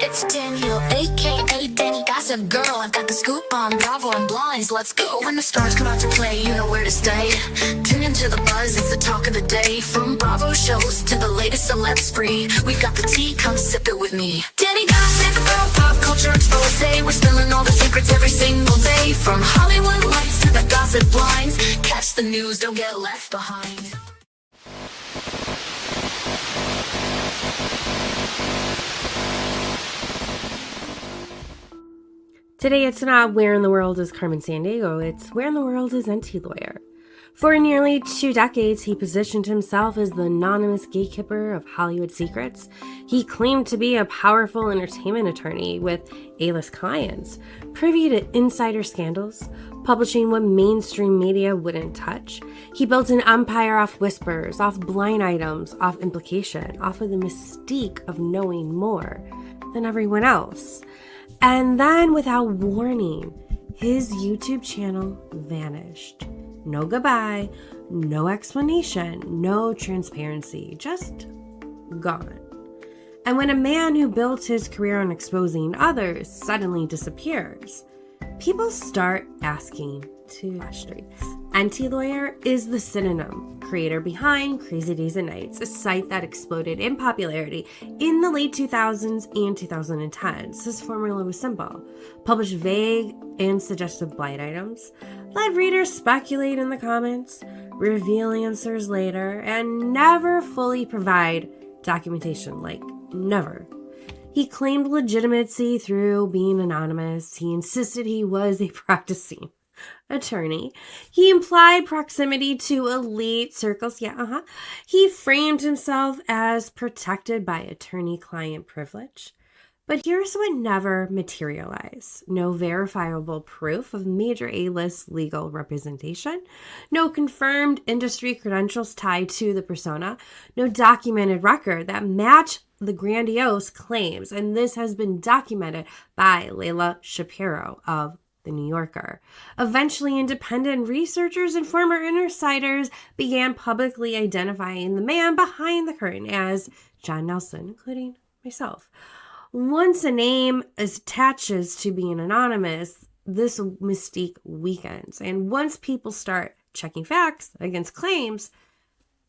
It's Daniel, aka Danny Gossip Girl. I've got the scoop on Bravo and Blinds. Let's go. When the stars come out to play, you know where to stay. Tune into the buzz, it's the talk of the day. From Bravo shows to the latest celeb spree, we've got the tea, come sip it with me. Danny Gossip Girl, Pop Culture Exposé. We're spilling all the secrets every single day. From Hollywood lights to the gossip blinds. Catch the news, don't get left behind. Today, it's not Where in the World is Carmen Sandiego, it's Where in the World is Enty Lawyer. For nearly 2 decades, he positioned himself as the anonymous gatekeeper of Hollywood secrets. He claimed to be a powerful entertainment attorney with A-list clients, privy to insider scandals, publishing what mainstream media wouldn't touch. He built an empire off whispers, off blind items, off implication, off of the mystique of knowing more than everyone else. And then, without warning, his YouTube channel vanished. No goodbye, no explanation, no transparency, just gone. And when a man who built his career on exposing others suddenly disappears, people start asking two questions. Enty Lawyer is the synonym creator behind Crazy Days and Nights, a site that exploded in popularity in the late 2000s and 2010s. His formula was simple: publish vague and suggestive blind items, let readers speculate in the comments, reveal answers later, and never fully provide documentation, like never. He claimed legitimacy through being anonymous. He insisted he was a practicing attorney. He implied proximity to elite circles. He framed himself as protected by attorney-client privilege. But here's what never materialized. No verifiable proof of major A-list legal representation. No confirmed industry credentials tied to the persona. No documented record that matched the grandiose claims. And this has been documented by Layla Shapiro of The New Yorker. Eventually, independent researchers and former insiders began publicly identifying the man behind the curtain as John Nelson, including myself. Once a name attaches to being anonymous, this mystique weakens. And once people start checking facts against claims,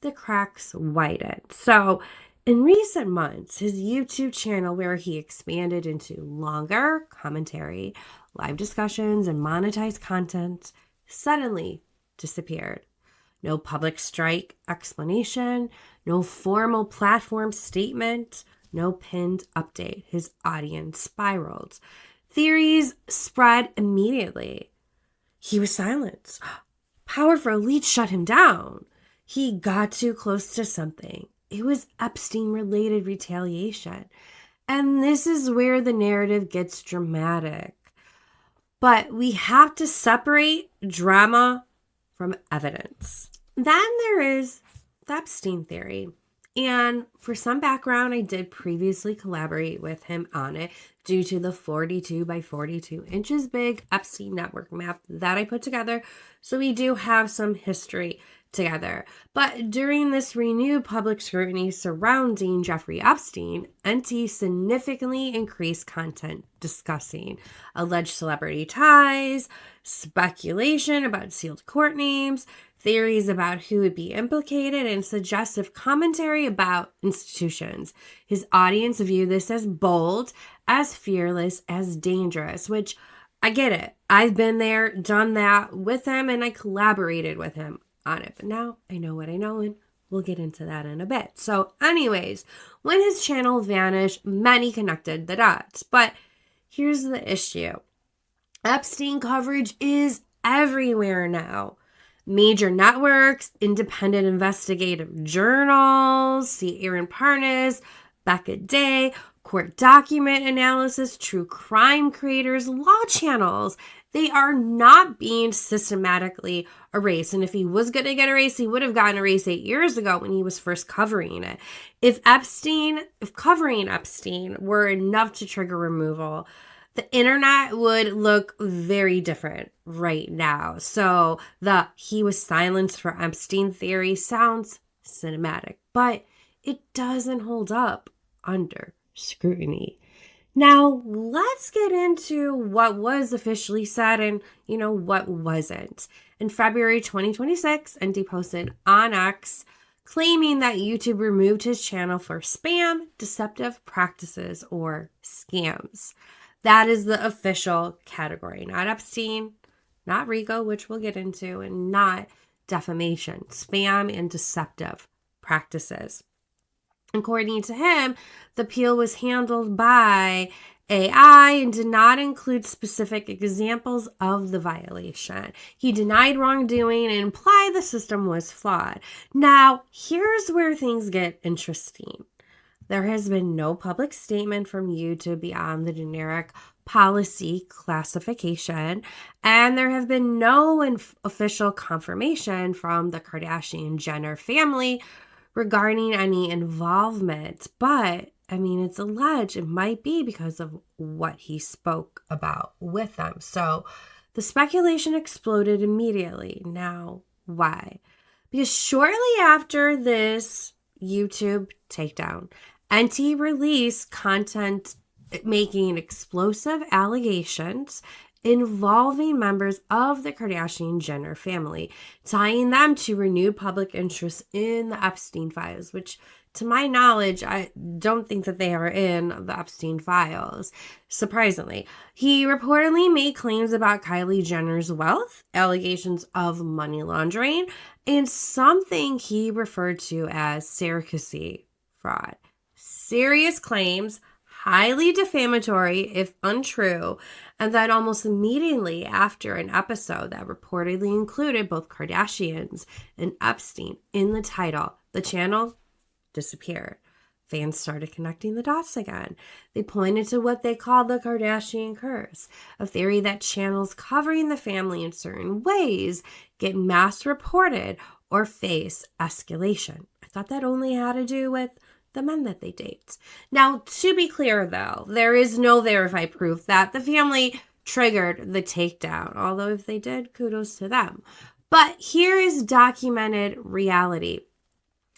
the cracks widen. So, in recent months, his YouTube channel, where he expanded into longer commentary, live discussions, and monetized content, suddenly disappeared. No public strike explanation, no formal platform statement, no pinned update. His audience spiraled. Theories spread immediately. He was silenced. Powerful elites shut him down. He got too close to something. It was Epstein-related retaliation. And this is where the narrative gets dramatic. But we have to separate drama from evidence. Then there is the Epstein theory. And for some background, I did previously collaborate with him on it due to the 42 by 42 inches big Epstein network map that I put together. So we do have some history together. But during this renewed public scrutiny surrounding Jeffrey Epstein, Enty significantly increased content discussing alleged celebrity ties, speculation about sealed court names, theories about who would be implicated, and suggestive commentary about institutions. His audience viewed this as bold, as fearless, as dangerous, which I get it. I've been there, done that with him, and I collaborated with him on it. But now I know what I know, and we'll get into that in a bit. So anyways, when his channel vanished, many connected the dots. But here's the issue. Epstein coverage is everywhere now. Major networks, independent investigative journals, see Aaron Parnas, Becca Day, court document analysis, true crime creators, law channels. They are not being systematically erased. And if he was going to get erased, he would have gotten erased 8 years ago when he was first covering it. If covering Epstein were enough to trigger removal, the internet would look very different right now. So the he was silenced for Epstein theory sounds cinematic, but it doesn't hold up under scrutiny. Now, let's get into what was officially said and, what wasn't. In February 2026, Enty posted on X claiming that YouTube removed his channel for spam, deceptive practices, or scams. That is the official category, not Epstein, not RICO, which we'll get into, and not defamation, spam and deceptive practices. According to him, the appeal was handled by AI and did not include specific examples of the violation. He denied wrongdoing and implied the system was flawed. Now, here's where things get interesting. There has been no public statement from YouTube beyond the generic policy classification, and there have been no official confirmation from the Kardashian-Jenner family regarding any involvement. But, it's alleged it might be because of what he spoke about with them. So the speculation exploded immediately. Now, why? Because shortly after this YouTube takedown, Enty released content making explosive allegations involving members of the Kardashian-Jenner family, tying them to renewed public interest in the Epstein files, which, to my knowledge, I don't think that they are in the Epstein files, surprisingly. He reportedly made claims about Kylie Jenner's wealth, allegations of money laundering, and something he referred to as surrogacy fraud. Serious claims, highly defamatory if untrue, and then almost immediately after an episode that reportedly included both Kardashians and Epstein in the title, the channel disappeared. Fans started connecting the dots again. They pointed to what they called the Kardashian curse, a theory that channels covering the family in certain ways get mass reported or face escalation. I thought that only had to do with the men that they date. Now, to be clear, though, there is no verified proof that the family triggered the takedown, although if they did, kudos to them. But here is documented reality.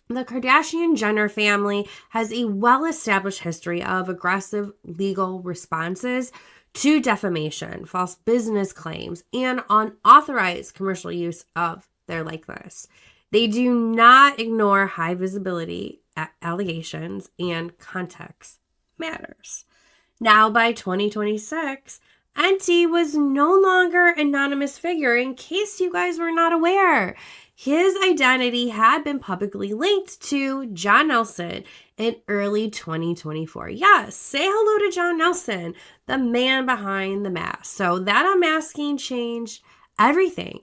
The Kardashian-Jenner family has a well-established history of aggressive legal responses to defamation, false business claims, and unauthorized commercial use of their likeness. They do not ignore high visibility allegations, and context matters. Now, by 2026, Enty was no longer an anonymous figure, in case you guys were not aware. His identity had been publicly linked to John Nelson in early 2024. Yes, say hello to John Nelson, the man behind the mask. So that unmasking changed everything,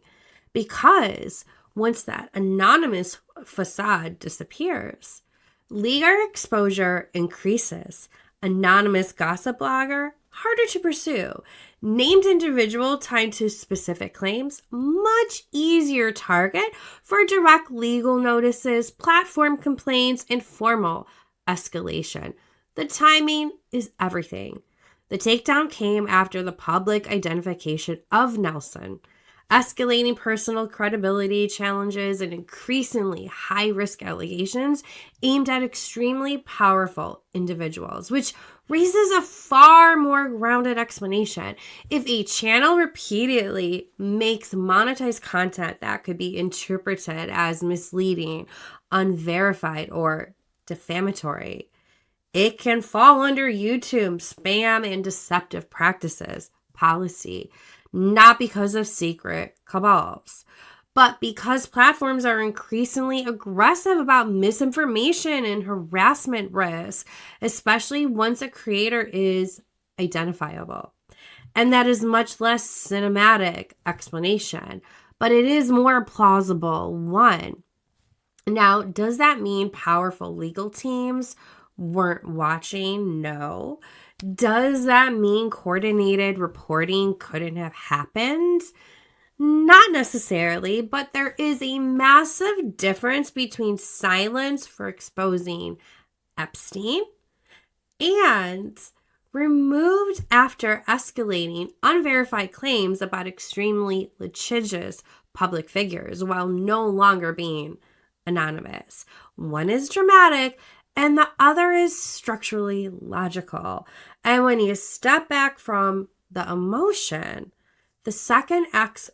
because once that anonymous facade disappears, legal exposure increases. Anonymous gossip blogger, harder to pursue. Named individual tied to specific claims, much easier target for direct legal notices, platform complaints, and formal escalation. The timing is everything. The takedown came after the public identification of Nelson, escalating personal credibility challenges and increasingly high-risk allegations aimed at extremely powerful individuals, which raises a far more grounded explanation. If a channel repeatedly makes monetized content that could be interpreted as misleading, unverified, or defamatory, it can fall under YouTube's spam and deceptive practices policy. Not because of secret cabals, but because platforms are increasingly aggressive about misinformation and harassment risk, especially once a creator is identifiable. And that is much less cinematic explanation, but it is more plausible one. Now, does that mean powerful legal teams weren't watching? No. Does that mean coordinated reporting couldn't have happened? Not necessarily, but there is a massive difference between silence for exposing Epstein and removed after escalating unverified claims about extremely litigious public figures while no longer being anonymous. One is dramatic and the other is structurally logical. And when you step back from the emotion, the second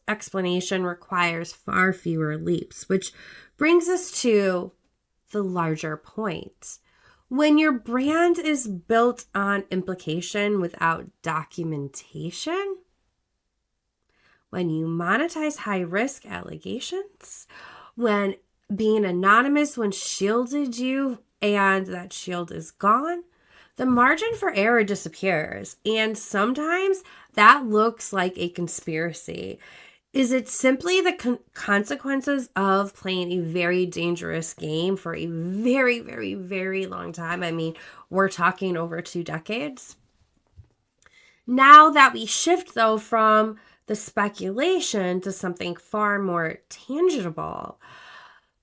explanation requires far fewer leaps, which brings us to the larger point. When your brand is built on implication without documentation, when you monetize high-risk allegations, when being anonymous when shielded you and that shield is gone, the margin for error disappears. And sometimes that looks like a conspiracy. Is it simply the consequences of playing a very dangerous game for a very, very, very long time? I mean, we're talking over 2 decades. Now that we shift, though, from the speculation to something far more tangible,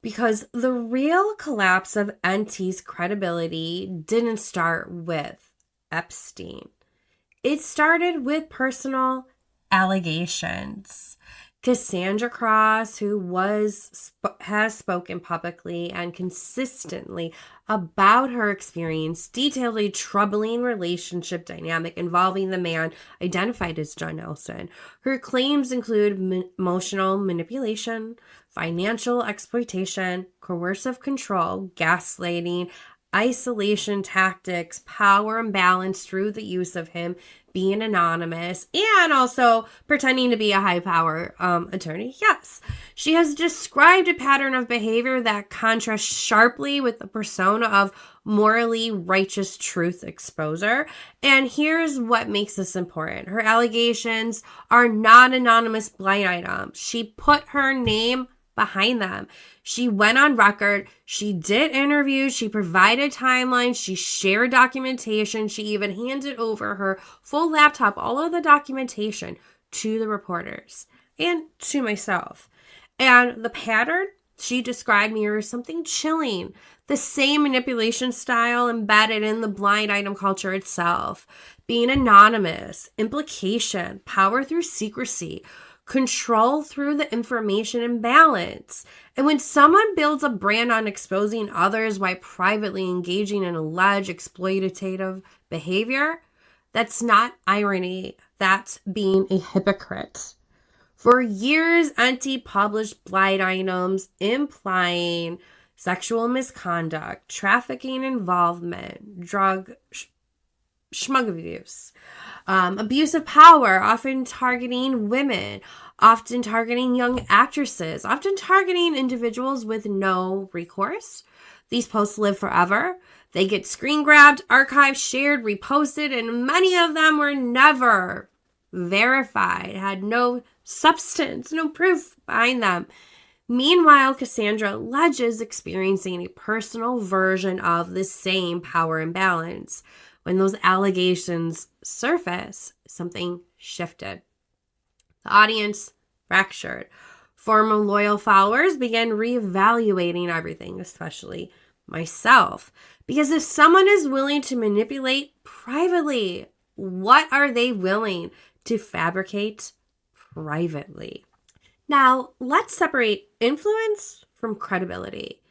because the real collapse of Enty's credibility didn't start with Epstein. It started with personal allegations. Cassandra Cross, who has spoken publicly and consistently about her experience, detailed a troubling relationship dynamic involving the man identified as John Nelson. Her claims include emotional manipulation, financial exploitation, coercive control, gaslighting, isolation tactics, power imbalance through the use of him being anonymous, and also pretending to be a high-power attorney. Yes, she has described a pattern of behavior that contrasts sharply with the persona of morally righteous truth exposer. And here's what makes this important. Her allegations are not anonymous blind items. She put her name behind them. She went on record. She did interviews. She provided timelines. She shared documentation. She even handed over her full laptop, all of the documentation, to the reporters and to myself. And the pattern she described mirrors something chilling. The same manipulation style embedded in the blind item culture itself. Being anonymous, implication, power through secrecy, control through the information imbalance. And when someone builds a brand on exposing others while privately engaging in alleged exploitative behavior, that's not irony. That's being a hypocrite. For years, Enty published blind items implying sexual misconduct, trafficking involvement, drug schmug abuse, abuse of power, often targeting women, often targeting young actresses, often targeting individuals with no recourse. These posts live forever. They get screen grabbed, archived, shared, reposted, and many of them were never verified, had no substance, no proof behind them. Meanwhile, Cassandra alleges experiencing a personal version of the same power imbalance. When those allegations surface, something shifted. The audience fractured. Former loyal followers began reevaluating everything, especially myself. Because if someone is willing to manipulate privately, what are they willing to fabricate privately? Now, let's separate influence from credibility.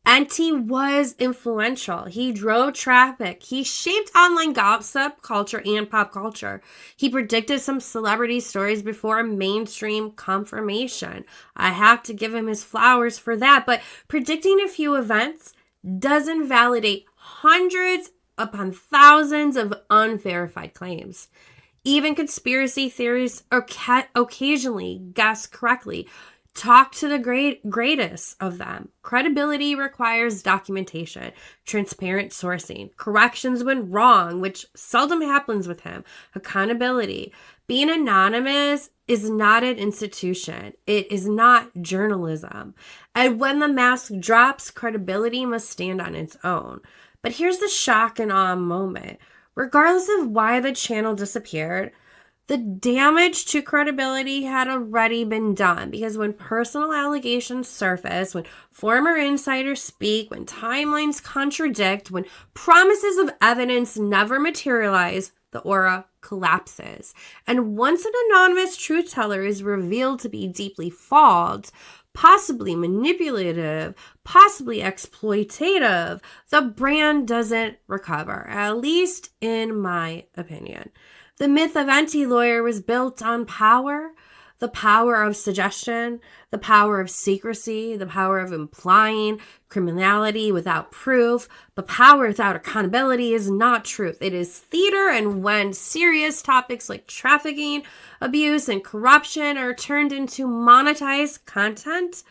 Enty was influential. He drove traffic. He shaped online gossip culture and pop culture. He predicted some celebrity stories before mainstream confirmation. I have to give him his flowers for that. But predicting a few events doesn't validate hundreds upon thousands of unverified claims. Even conspiracy theories occasionally guess correctly. Talk to the greatest of them. Credibility requires documentation, transparent sourcing, corrections when wrong, which seldom happens with him, accountability. Being anonymous is not an institution. It is not journalism. And when the mask drops, credibility must stand on its own. But here's the shock and awe moment. Regardless of why the channel disappeared, the damage to credibility had already been done, because when personal allegations surface, when former insiders speak, when timelines contradict, when promises of evidence never materialize, the aura collapses. And once an anonymous truth teller is revealed to be deeply flawed, possibly manipulative, possibly exploitative, the brand doesn't recover, at least in my opinion. The myth of Enty Lawyer was built on power, the power of suggestion, the power of secrecy, the power of implying criminality without proof. But power without accountability is not truth. It is theater, and when serious topics like trafficking, abuse, and corruption are turned into monetized content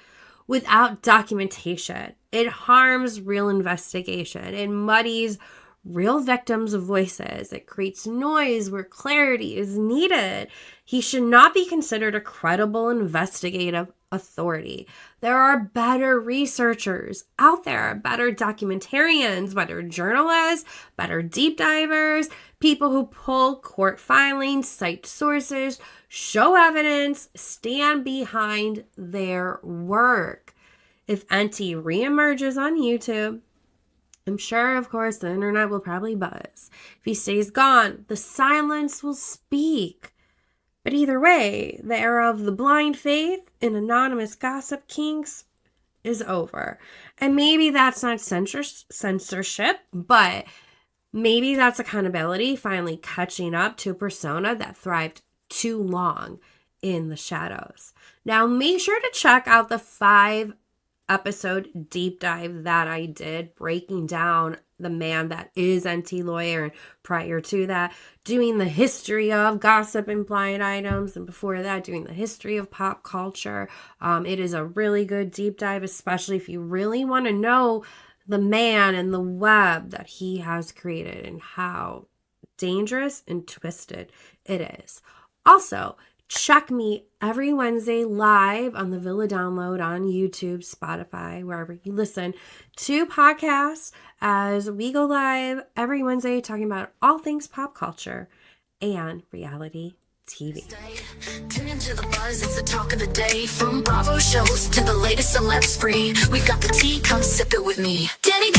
without documentation, it harms real investigation. It muddies real victims' voices. It creates noise where clarity is needed. He should not be considered a credible investigative authority. There are better researchers out there, better documentarians, better journalists, better deep divers, people who pull court filings, cite sources, show evidence, stand behind their work. If Enty reemerges on YouTube, I'm sure, of course, the internet will probably buzz. If he stays gone, the silence will speak. But either way, the era of the blind faith and anonymous gossip kings is over. And maybe that's not censorship, but maybe that's accountability finally catching up to a persona that thrived too long in the shadows. Now, make sure to check out the 5-episode deep dive that I did breaking down the man that is Enty Lawyer, and prior to that doing the history of gossip and blind items, and before that doing the history of pop culture. It is a really good deep dive, especially if you really want to know the man and the web that he has created and how dangerous and twisted it is. Also, check me every Wednesday live on the Villa Download on YouTube, Spotify, wherever you listen to podcasts, as we go live every Wednesday talking about all things pop culture and reality TV. Tune into the buzz, it's the talk of the day. From Bravo shows to the latest celeb spree, we've got the tea, come sip it with me. Daddy.